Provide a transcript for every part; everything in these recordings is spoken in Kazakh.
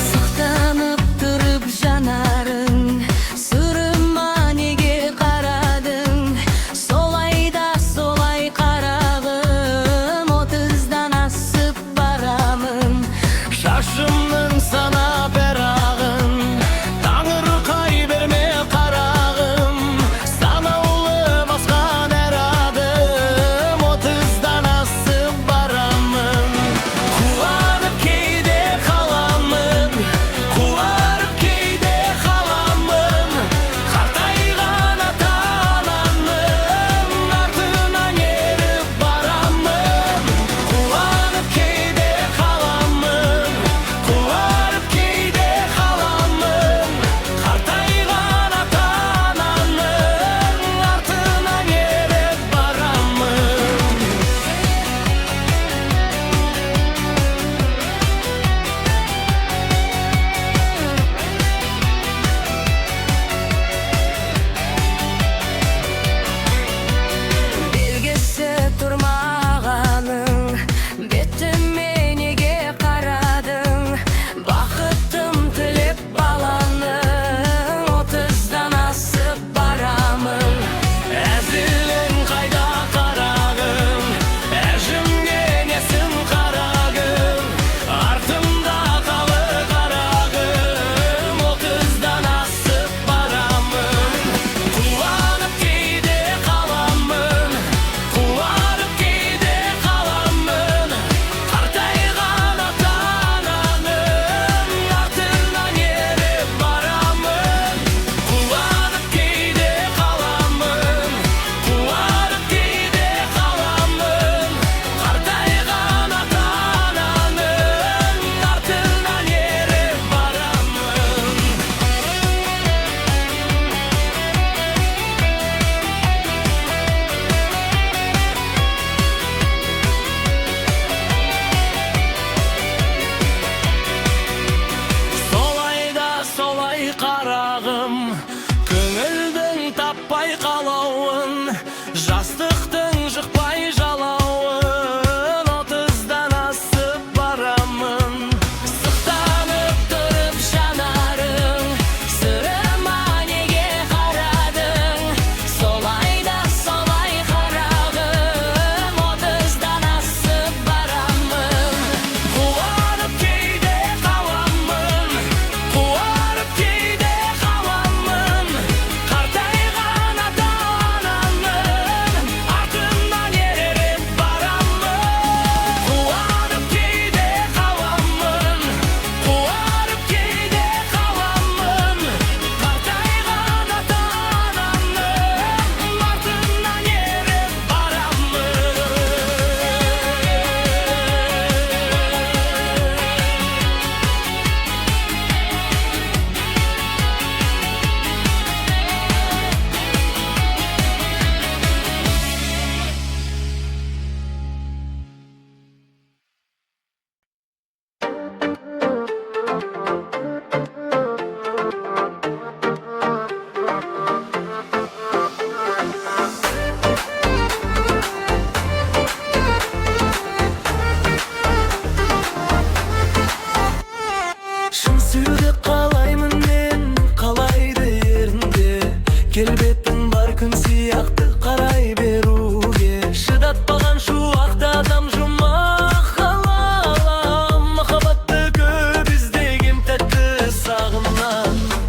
Сақтанып тұрып жанарың,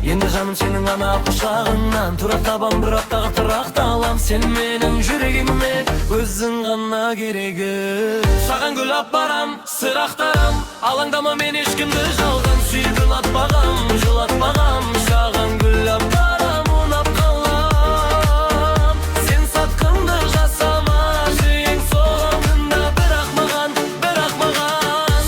Енді жаным сенің ана құшағыңнан тұра табам, бір аптаға тұрақты алам. Сен менің жүрегіме өзің ғана керегі. Саған гүл апарам, сыр ақтарам, алаңдама, мен ешкімді жалған сүйіп ұнатпағам, жылатпағам. Саған гүл апарам, ұнап қалам. Сен сатқынды жасама, ең соңында бірақ маған.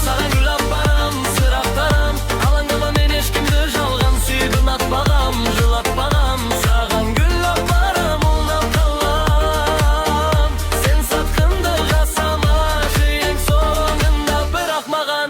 Саған гүл апарам, сыр ақтарам, алаңдама, мен ешкімді жалған сүйіп ұнатпағам, жылатпағам. Саған гүл апарам, ұнап қалам. Сен сатқынды жасама, ең соңында бірақ маған.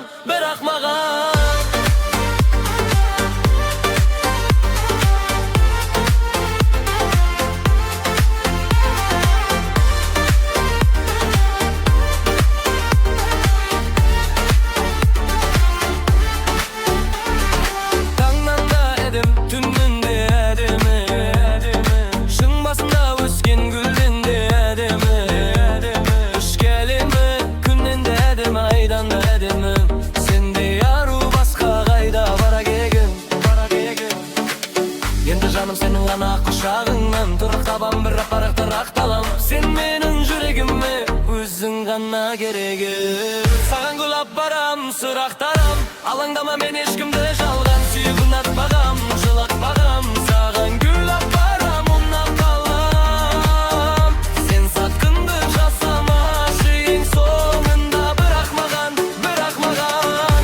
Таңнан да әдем, түннен де әдемі, шың басында өскен гүлден де әдемі. Ішкі әлемі күннен де әдемі, айдан да әдемі. Сендей ару басқа қайда бара кегім. Енді жаным сенің ғана құшағыңнан тұрып табам, бір апарақты рақталам. Сен менің жүрегіме өзің ғана керегі. Саған гүл апарам, сыр ақтарам, алаңдама, мен ешкімді жалған сүйіп ұнатпағам, жылатпағам. Саған гүл апарам, ұнап қалам. Сен сатқынды жасама, ең соңында бірақ маған.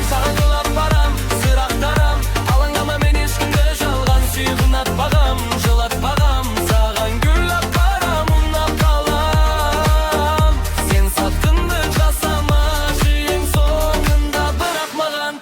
Саған гүл апарам, сыр ақтарам, алаңдама, мен ешкімді жалған сүйіп ұнатпағам, жылатпағам. Саған гүл апарам, ұнап қалам. Сен сатқынды жасама, ең соңында бірақ маған.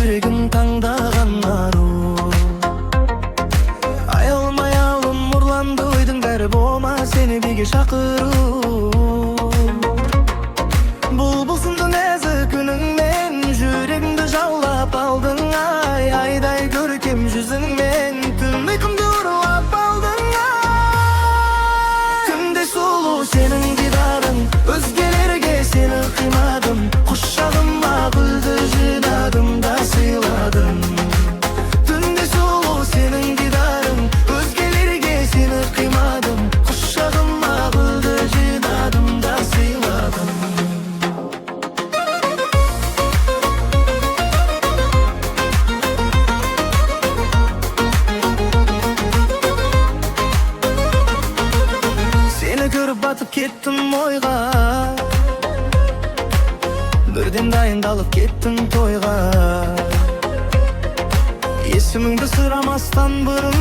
жүрегім таңдаған ару. Аялмай ұрланды ойдың бәрі, болма сені биге шақыру. Бұлбұлсынды нәзік үніңмен жүрегімді жаулап алдың, ай айдай көркем жүзіңмен түн ұйқымды ұрлап алдың, ай. Түнде сұлу сенің дидарың, өзгелерге сені қимадым, құшағыма гүлді жинадым да сыйладым. Түнде сұлу сенің дидарың, өзгелерге сені қимадым, құшағыма гүлді жинадым да сыйладым. Seni görüp batıp kettim oyga, birden dayındalып кеттім тойға. Есіміңді сұрамастан бұрын,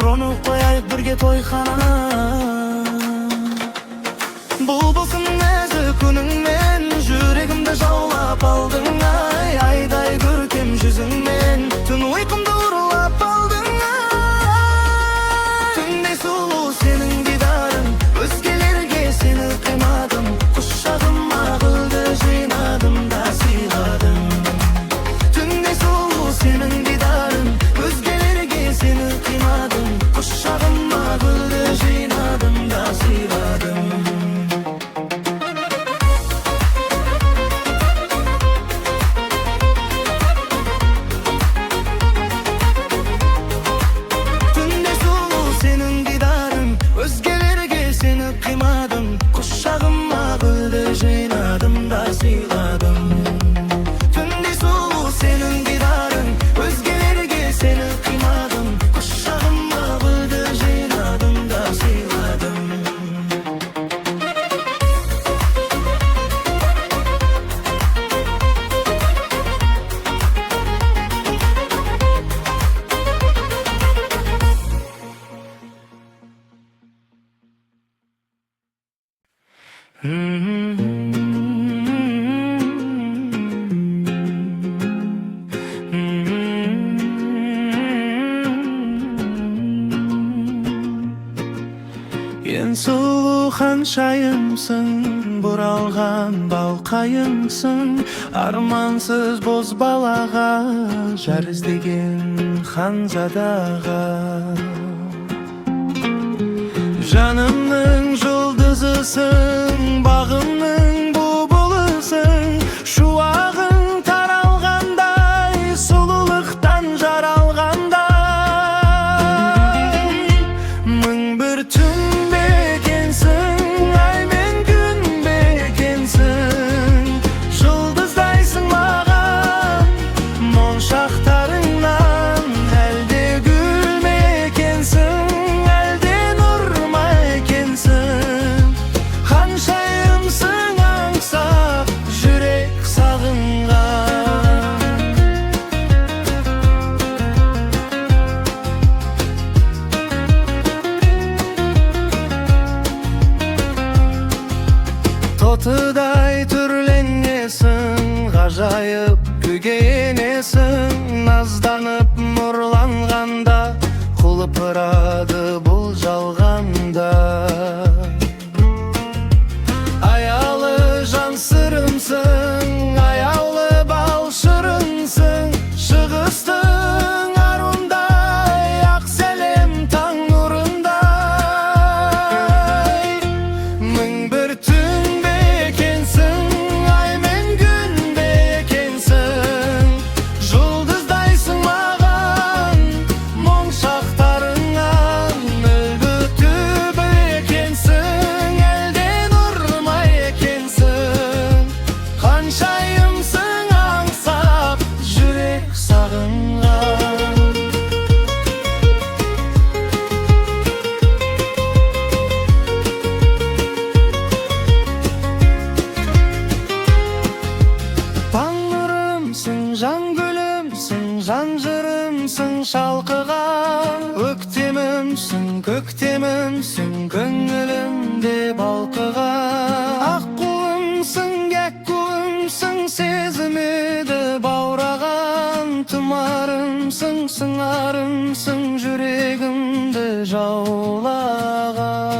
бұрын қояйық бірге тойхана. Бұлбұлсың нәзік үніңмен жүрегімді жаулап алдың, ай айдай көркем жүзіңмен түн ұйқымды ұрлап алдың, ай. Түнде сұлу сенің дидарың, өзгелерге сені қимадым, құшағыма гүлді жинадым да сыйладым. Түнде сұлу сенің дидарың, өзгелерге сені қимадым, құшағыма гүлді жинадым да сыйладым. Түнде сұлу сенің дидарың, өзгелерге сені қимадым, құшағыма гүлді жинадым да сыйладым. Түнде сұлу сенің дидарың, өзгелерге сені қимадым, құшағыма гүлді жинадым да сыйладым. Ең сұлу ханшайымсың, бұралған балқайымсың, армансыз бозбалаға жар іздеген ханзадаға. Жанымның жұлдызысың, бағымның бұлбұлысың, шуағың таралғандай, сұлулықтан жаралғандай. Мың бір түн бекенсің, ай мен күн бекенсің, жұлдыздайсың маған моншақтарыңнан. Әлде гүл мекенсің, әлде нұр ма екенсің, ханшайымсың аңсап жүрек сағынған. Тотыдай түрленесің, ғажайып күйге енесің, назданып нұрланғанда, құлпырады бұл жалғанда. Аялы жан сырымсың, аяулы бал шырынсың, шығыстың аруындай, ақ сәлем таң нұрындай. Мың бір түн бекенсің, ай мен күн бекенсің, жұлдыздайсың маған моншақтарыңнан. Үлгі бекенсің, әлде нұр ма екенсің, ханшайымсың аңсап жүрек сағынған. Таң нұрымсың, жан гүлімсің, жан жырымсың шалқыған, өктемімсің, көктемімсің, көңілімде балқыған. Аққуымсың, кәккуымсың, сезімеді баураған, Тұмарымсың, сыңарымсың, жүрегімді жаулаған.